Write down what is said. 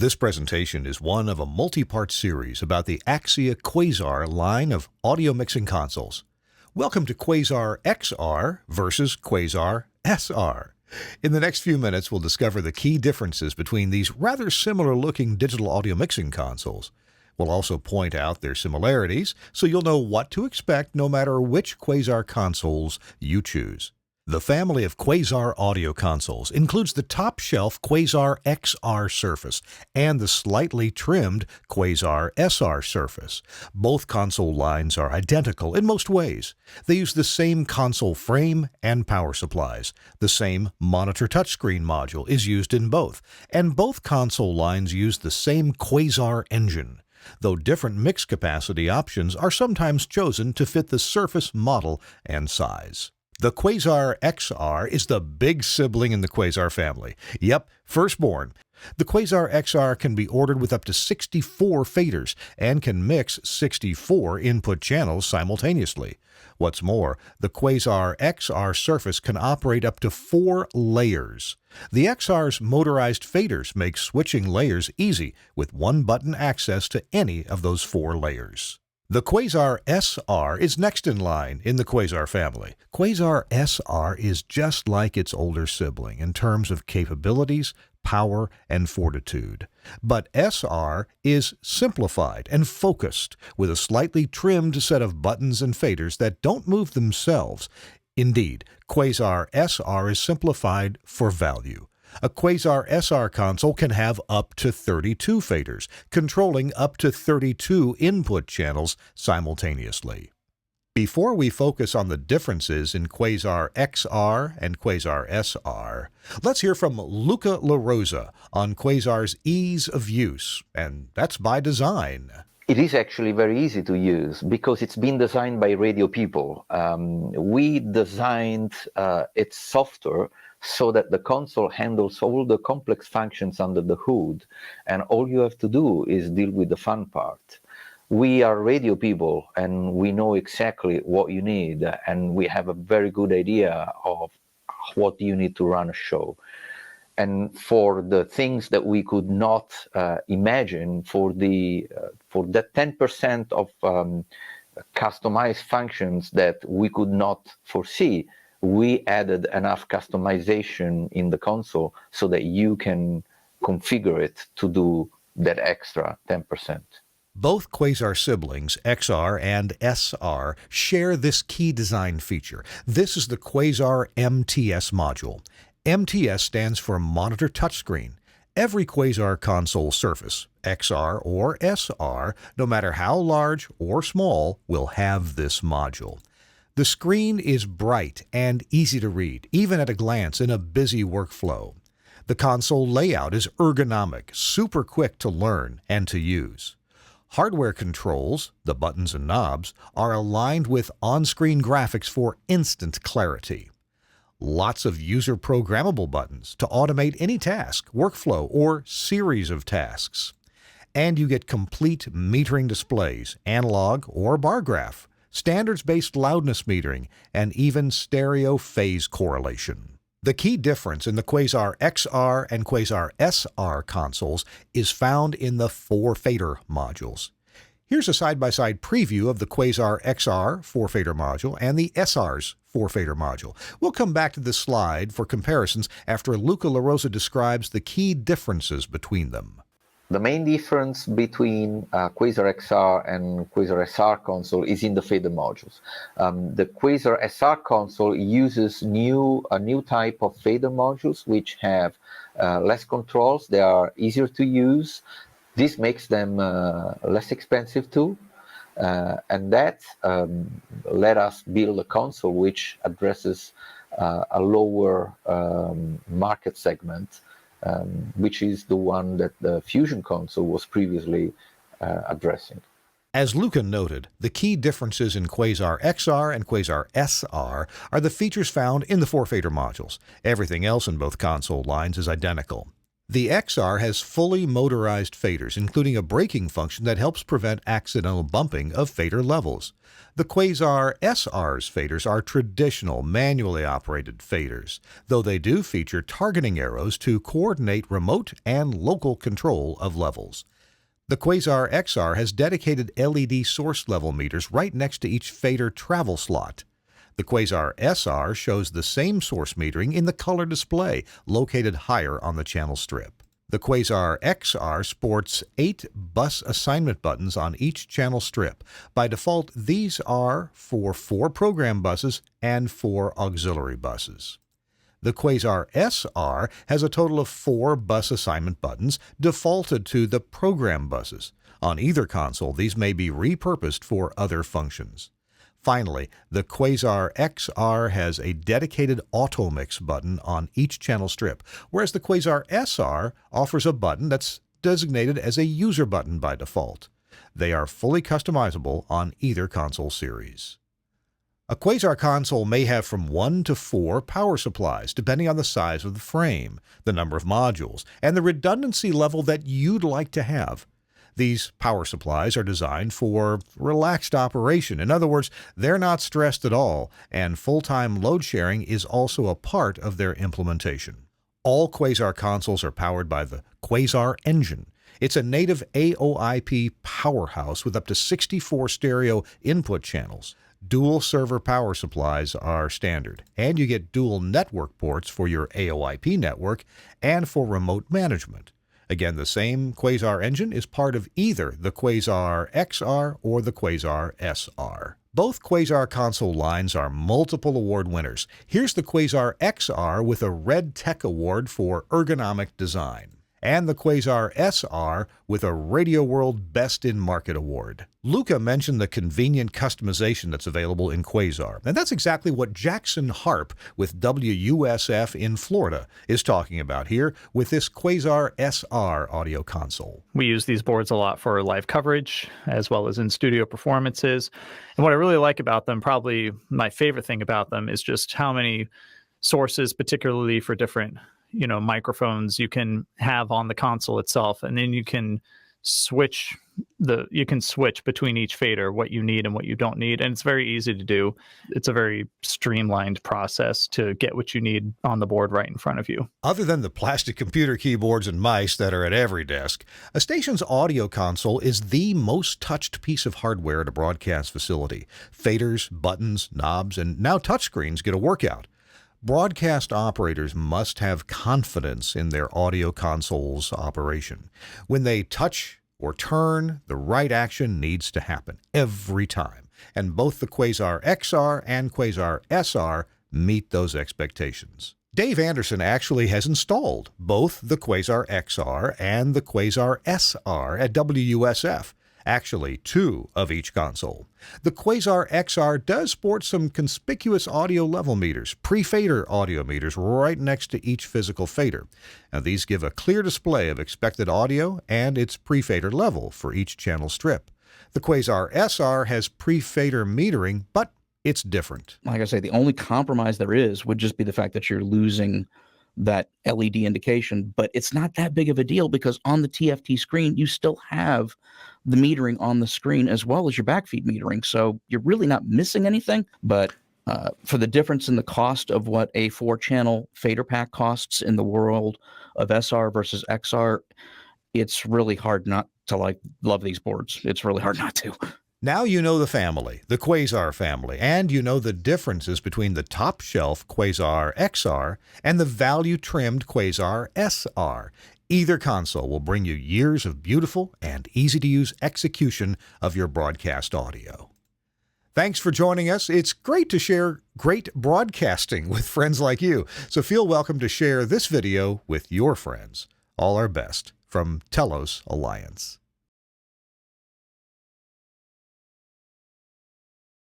This presentation is one of a multi-part series about the Axia Quasar line of audio mixing consoles. Welcome to Quasar XR versus Quasar SR. In the next few minutes, we'll discover the key differences between these rather similar-looking digital audio mixing consoles. We'll also point out their similarities, so you'll know what to expect no matter which Quasar consoles you choose. The family of Quasar audio consoles includes the top-shelf Quasar XR surface and the slightly trimmed Quasar SR surface. Both console lines are identical in most ways. They use the same console frame and power supplies. The same monitor touchscreen module is used in both, and both console lines use the same Quasar engine, though different mix capacity options are sometimes chosen to fit the surface model and size. The Quasar XR is the big sibling in the Quasar family. Yep, firstborn. The Quasar XR can be ordered with up to 64 faders and can mix 64 input channels simultaneously. What's more, the Quasar XR surface can operate up to 4 layers. The XR's motorized faders make switching layers easy with one-button access to any of those 4 layers. The Quasar SR is next in line in the Quasar family. Quasar SR is just like its older sibling in terms of capabilities, power, and fortitude. But SR is simplified and focused with a slightly trimmed set of buttons and faders that don't move themselves. Indeed, Quasar SR is simplified for value. A Quasar SR console can have up to 32 faders, controlling up to 32 input channels simultaneously. Before we focus on the differences in Quasar XR and Quasar SR, let's hear from Luca La Rosa on Quasar's ease of use, and that's by design. It is actually very easy to use because it's been designed by radio people. We designed its software so that the console handles all the complex functions under the hood, and all you have to do is deal with the fun part. We are radio people, and we know exactly what you need, and we have a very good idea of what you need to run a show. And for the things that we could not imagine, for that 10% of customized functions that we could not foresee, we added enough customization in the console so that you can configure it to do that extra 10%. Both Quasar siblings, XR and SR, share this key design feature. This is the Quasar MTS module. MTS stands for Monitor Touchscreen. Every Quasar console surface, XR or SR, no matter how large or small, will have this module. The screen is bright and easy to read, even at a glance in a busy workflow. The console layout is ergonomic, super quick to learn and to use. Hardware controls, the buttons and knobs, are aligned with on-screen graphics for instant clarity. Lots of user-programmable buttons to automate any task, workflow, or series of tasks. And you get complete metering displays, analog or bar graph, standards-based loudness metering, and even stereo phase correlation. The key difference in the Quasar XR and Quasar SR consoles is found in the 4-fader modules. Here's a side-by-side preview of the Quasar XR 4-fader module and the SR's 4-fader module. We'll come back to this slide for comparisons after Luca La Rosa describes the key differences between them. The main difference between Quasar XR and Quasar SR console is in the fader modules. The Quasar SR console uses a new type of fader modules which have less controls. They are easier to use. This makes them less expensive too. And that let us build a console which addresses a lower market segment, which is the one that the Fusion console was previously addressing. As Luca noted, the key differences in Quasar XR and Quasar SR are the features found in the 4-fader modules. Everything else in both console lines is identical. The XR has fully motorized faders, including a braking function that helps prevent accidental bumping of fader levels. The Quasar SR's faders are traditional, manually operated faders, though they do feature targeting arrows to coordinate remote and local control of levels. The Quasar XR has dedicated LED source level meters right next to each fader travel slot. The Quasar SR shows the same source metering in the color display, located higher on the channel strip. The Quasar XR sports 8 bus assignment buttons on each channel strip. By default, these are for 4 program buses and 4 auxiliary buses. The Quasar SR has a total of 4 bus assignment buttons defaulted to the program buses. On either console, these may be repurposed for other functions. Finally, the Quasar XR has a dedicated auto mix button on each channel strip, whereas the Quasar SR offers a button that's designated as a user button by default. They are fully customizable on either console series. A Quasar console may have from 1 to 4 power supplies, depending on the size of the frame, the number of modules, and the redundancy level that you'd like to have. These power supplies are designed for relaxed operation. In other words, they're not stressed at all, and full-time load sharing is also a part of their implementation. All Quasar consoles are powered by the Quasar engine. It's a native AOIP powerhouse with up to 64 stereo input channels. Dual server power supplies are standard, and you get dual network ports for your AOIP network and for remote management. Again, the same Quasar engine is part of either the Quasar XR or the Quasar SR. Both Quasar console lines are multiple award winners. Here's the Quasar XR with a Red Tech Award for ergonomic design, and the Quasar SR with a Radio World Best in Market Award. Luca mentioned the convenient customization that's available in Quasar, and that's exactly what Jackson Harp with WUSF in Florida is talking about here with this Quasar SR audio console. We use these boards a lot for live coverage as well as in studio performances. And what I really like about them, probably my favorite thing about them, is just how many sources, particularly for different microphones, you can have on the console itself, and then you can switch between each fader what you need and what you don't need, and it's very easy to do. It's a very streamlined process to get what you need on the board right in front of you. Other than the plastic computer keyboards and mice that are at every desk, a station's audio console is the most touched piece of hardware at a broadcast facility. Faders, buttons, knobs, and now touchscreens get a workout. Broadcast operators must have confidence in their audio console's operation. When they touch or turn, the right action needs to happen every time, and both the Quasar XR and Quasar SR meet those expectations. Dave Anderson actually has installed both the Quasar XR and the Quasar SR at WUSF. Actually, 2 of each console. The Quasar XR does sport some conspicuous audio level meters, pre-fader audio meters, right next to each physical fader. Now, these give a clear display of expected audio and its pre-fader level for each channel strip. The Quasar SR has pre-fader metering, but it's different. Like I say, the only compromise there is would just be the fact that you're losing that LED indication, but it's not that big of a deal because on the TFT screen, you still have the metering on the screen as well as your backfeed metering. So you're really not missing anything, but for the difference in the cost of what a 4-channel fader pack costs in the world of SR versus XR, it's really hard not to love these boards. It's really hard not to. Now you know the family, the Quasar family, and you know the differences between the top-shelf Quasar XR and the value-trimmed Quasar SR. Either console will bring you years of beautiful and easy-to-use execution of your broadcast audio. Thanks for joining us. It's great to share great broadcasting with friends like you, so feel welcome to share this video with your friends. All our best from Telos Alliance.